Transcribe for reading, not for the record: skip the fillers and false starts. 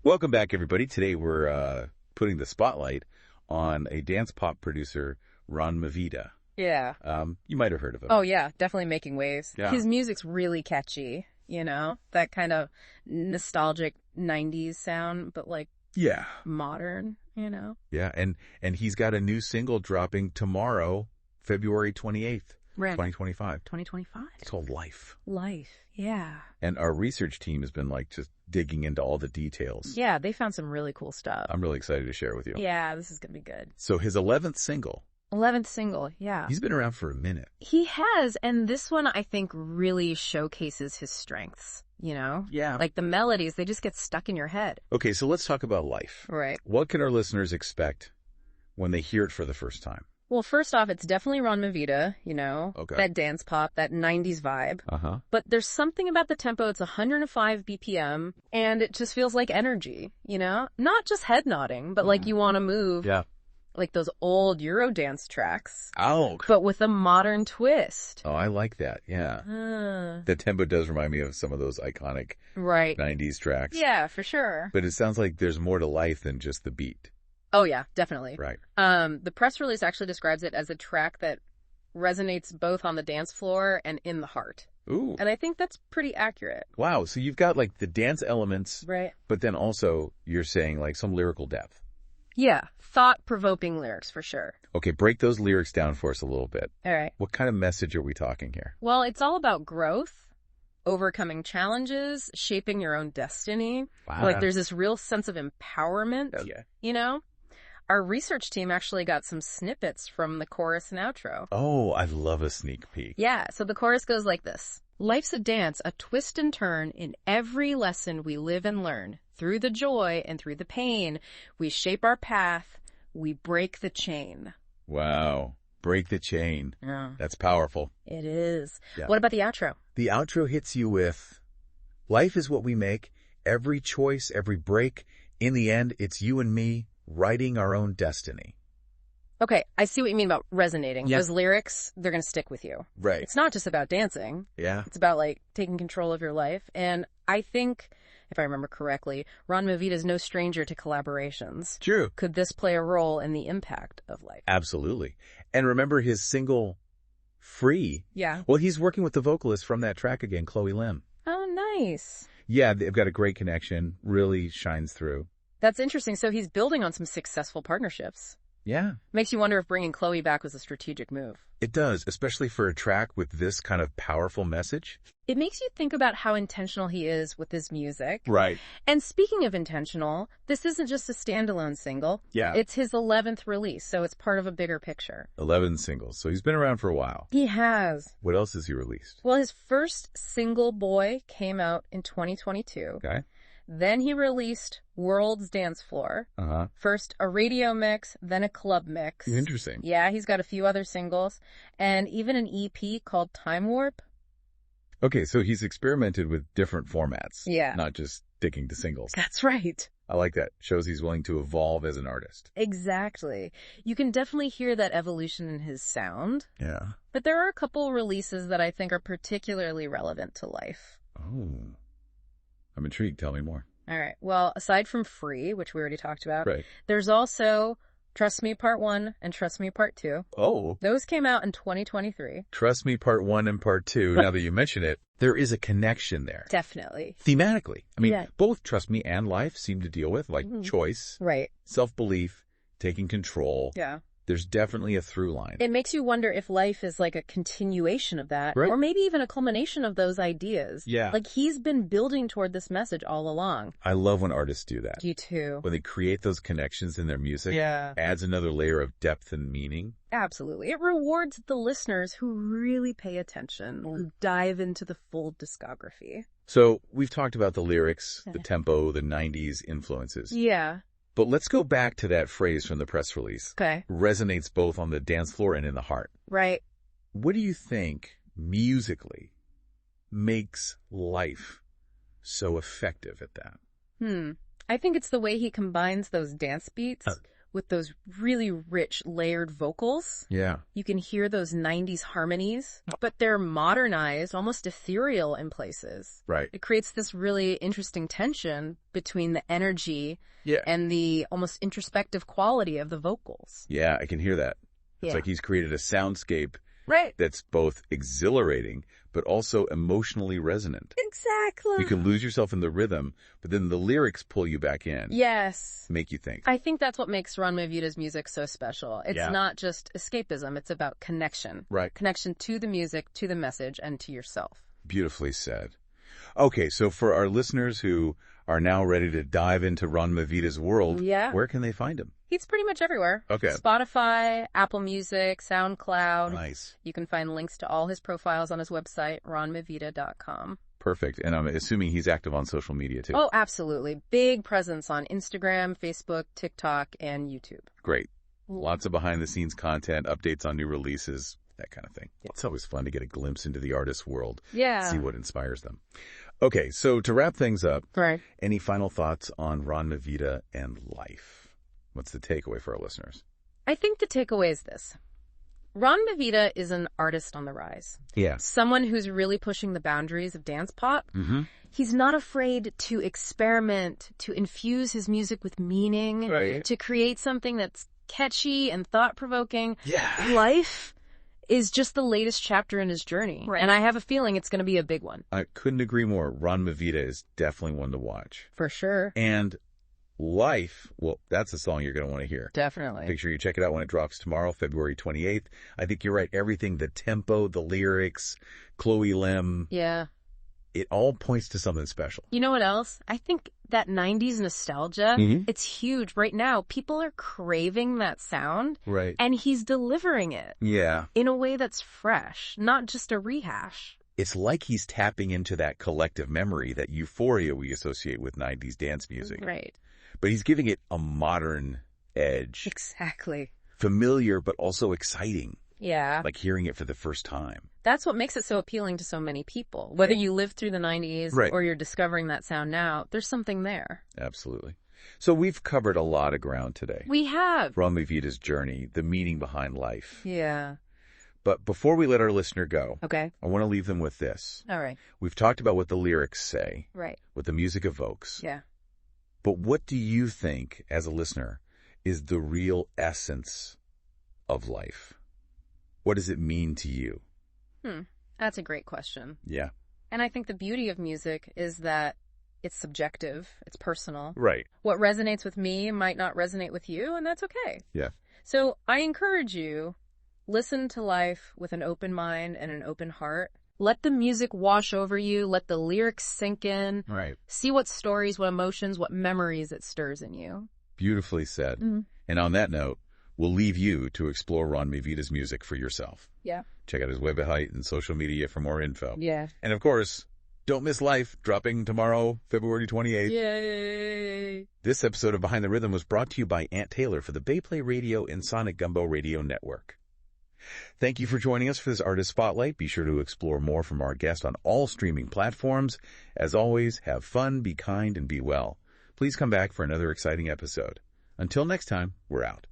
Welcome back, everybody. Today we're putting the spotlight on a dance pop producer, Ron Mavida. Yeah. You might have heard of him. Oh, yeah. Definitely making waves. Yeah. His music's really catchy, that kind of nostalgic 90s sound, but like Yeah. modern, Yeah, and he's got a new single dropping tomorrow, February 28th, Right. 2025. 2025. It's called Life. Life. Yeah. And our research team has been just digging into all the details. Yeah, they found some really cool stuff. I'm really excited to share with you. Yeah, this is going to be good. So his 11th single, 11th single, yeah. he's been around for a minute. He has, and this one I think really showcases his strengths, Yeah. Like the melodies, they just get stuck in your head. Okay, so let's talk about Life. Right. What can our listeners expect when they hear it for the first time? Well, first off, it's definitely Ron Mavida, Okay. that dance pop, that 90s vibe. Uh-huh. But there's something about the tempo. It's 105 BPM, and it just feels like energy, Not just head nodding, but like you want to move. Yeah. Like those old Eurodance tracks, Oh. but with a modern twist. Oh, I like that. Yeah. The tempo does remind me of some of those iconic Right. 90s tracks. Yeah, for sure. But it sounds like there's more to Life than just the beat. Oh, yeah, definitely. Right. The press release actually describes it as a track that resonates both on the dance floor and in the heart. Ooh. And I think that's pretty accurate. Wow. So you've got the dance elements, Right. but then also you're saying some lyrical depth. Yeah, thought-provoking lyrics for sure. Okay, break those lyrics down for us a little bit. All right. What kind of message are we talking here? Well, it's all about growth, overcoming challenges, shaping your own destiny. Wow. Like there's this real sense of empowerment, Oh, yeah. Our research team actually got some snippets from the chorus and outro. Oh, I love a sneak peek. Yeah, so the chorus goes like this. Life's a dance, a twist and turn in every lesson we live and learn. Through the joy and through the pain, we shape our path, we break the chain. Wow. Break the chain. Yeah. That's powerful. It is. Yeah. What about the outro? The outro hits you with, life is what we make, every choice, every break. In the end, it's you and me writing our own destiny. Okay, I see what you mean about resonating. Yeah. Those lyrics, they're going to stick with you. Right. It's not just about dancing. Yeah. It's about taking control of your life. And I think, if I remember correctly, Ron Mavida is no stranger to collaborations. True. Could this play a role in the impact of Life? Absolutely. And remember his single, Free. Yeah. Well, he's working with the vocalist from that track again, Chloe Lim. Oh, nice. Yeah, they've got a great connection. Really shines through. That's interesting. So he's building on some successful partnerships. Yeah. Makes you wonder if bringing Chloe back was a strategic move. It does, especially for a track with this kind of powerful message. It makes you think about how intentional he is with his music. Right. And speaking of intentional, this isn't just a standalone single. Yeah. It's his 11th release, so it's part of a bigger picture. 11 singles. So he's been around for a while. He has. What else has he released? Well, his first single, Boy, came out in 2022. Okay. Then he released World's Dance Floor. Uh-huh. First a radio mix, then a club mix. Interesting. Yeah, he's got a few other singles, and even an EP called Time Warp. Okay, so he's experimented with different formats. Yeah. Not just sticking to singles. That's right. I like that. Shows he's willing to evolve as an artist. Exactly. You can definitely hear that evolution in his sound. Yeah. But there are a couple releases that I think are particularly relevant to Life. Oh. I'm intrigued. Tell me more. All right. Well, aside from Free, which we already talked about, Right. there's also Trust Me Part 1 and Trust Me Part 2. Oh. Those came out in 2023. Trust Me Part 1 and Part 2. Now that you mention it, there is a connection there. Definitely. Thematically. I mean, Yeah. both Trust Me and Life seem to deal with choice, Right. self-belief, taking control. Yeah. There's definitely a through line. It makes you wonder if Life is like a continuation of that, Right. or maybe even a culmination of those ideas. Yeah. Like he's been building toward this message all along. I love when artists do that. You too. When they create those connections in their music. Yeah. Adds another layer of depth and meaning. Absolutely. It rewards the listeners who really pay attention, who dive into the full discography. So we've talked about the lyrics, the tempo, the 90s influences. Yeah. But let's go back to that phrase from the press release. Okay. Resonates both on the dance floor and in the heart. Right. What do you think musically makes Life so effective at that? I think it's the way he combines those dance beats with those really rich, layered vocals. Yeah. You can hear those 90s harmonies, but they're modernized, almost ethereal in places. Right. It creates this really interesting tension between the energy Yeah. and the almost introspective quality of the vocals. Yeah, I can hear that. It's Yeah. like he's created a soundscape Right. that's both exhilarating, but also emotionally resonant. Exactly. You can lose yourself in the rhythm, but then the lyrics pull you back in, Yes. make you think. I think that's what makes Ron Mivita's music so special. It's Yeah. not just escapism, it's about connection. Right. Connection to the music, to the message, and to yourself. Beautifully said. Okay, so for our listeners who are now ready to dive into Ron Mivita's world, Yeah. where can they find him? He's pretty much everywhere. Okay. Spotify, Apple Music, SoundCloud. Nice. You can find links to all his profiles on his website, ronmivita.com. Perfect. And I'm assuming he's active on social media too. Oh, absolutely. Big presence on Instagram, Facebook, TikTok, and YouTube. Great. Lots of behind-the-scenes content, updates on new releases, that kind of thing. It's always fun to get a glimpse into the artist's world, Yeah. see what inspires them. Okay, so to wrap things up, Right. any final thoughts on Ron Mivita and life? What's the takeaway for our listeners? I think the takeaway is this. Ron Mivita is an artist on the rise. Yes. Someone who's really pushing the boundaries of dance pop. Mm-hmm. He's not afraid to experiment, to infuse his music with meaning, Right. to create something that's catchy and thought-provoking. Yeah. Life is just the latest chapter in his journey. Right. And I have a feeling it's going to be a big one. I couldn't agree more. Ron Mivita is definitely one to watch. For sure. And Life, well, that's a song you're going to want to hear. Definitely. Make sure you check it out when it drops tomorrow, February 28th. I think you're right. Everything, the tempo, the lyrics, Chloe Lim, Yeah. it all points to something special. You know what else? I think that 90s nostalgia, Mhm. it's huge. Right now, people are craving that sound, Right. and he's delivering it Yeah. in a way that's fresh, not just a rehash. It's like he's tapping into that collective memory, that euphoria we associate with 90s dance music. Right. But he's giving it a modern edge. Exactly. Familiar, but also exciting. Yeah. Like hearing it for the first time. That's what makes it so appealing to so many people. Whether you lived through the 90s Right. or you're discovering that sound now, there's something there. Absolutely. So we've covered a lot of ground today. We have. Ron Mivita's journey, the meaning behind life. Yeah. But before we let our listener go, Okay. I want to leave them with this. All right. We've talked about what the lyrics say, Right. what the music evokes. Yeah. But what do you think, as a listener, is the real essence of life? What does it mean to you? That's a great question. Yeah. And I think the beauty of music is that it's subjective, it's personal. Right. What resonates with me might not resonate with you, and that's okay. Yeah. So I encourage you, listen to life with an open mind and an open heart. Let the music wash over you. Let the lyrics sink in. Right. See what stories, what emotions, what memories it stirs in you. Beautifully said. Mhm. And on that note, we'll leave you to explore Ron Mivita's music for yourself. Yeah. Check out his website and social media for more info. Yeah. And of course, don't miss Life, dropping tomorrow, February 28th. Yay. This episode of Behind the Rhythm was brought to you by Ant Taylor for the Bayplay Radio and Sonic Gumbo Radio Network. Thank you for joining us for this Artist Spotlight. Be sure to explore more from our guest on all streaming platforms. As always, have fun, be kind, and be well. Please come back for another exciting episode. Until next time, we're out.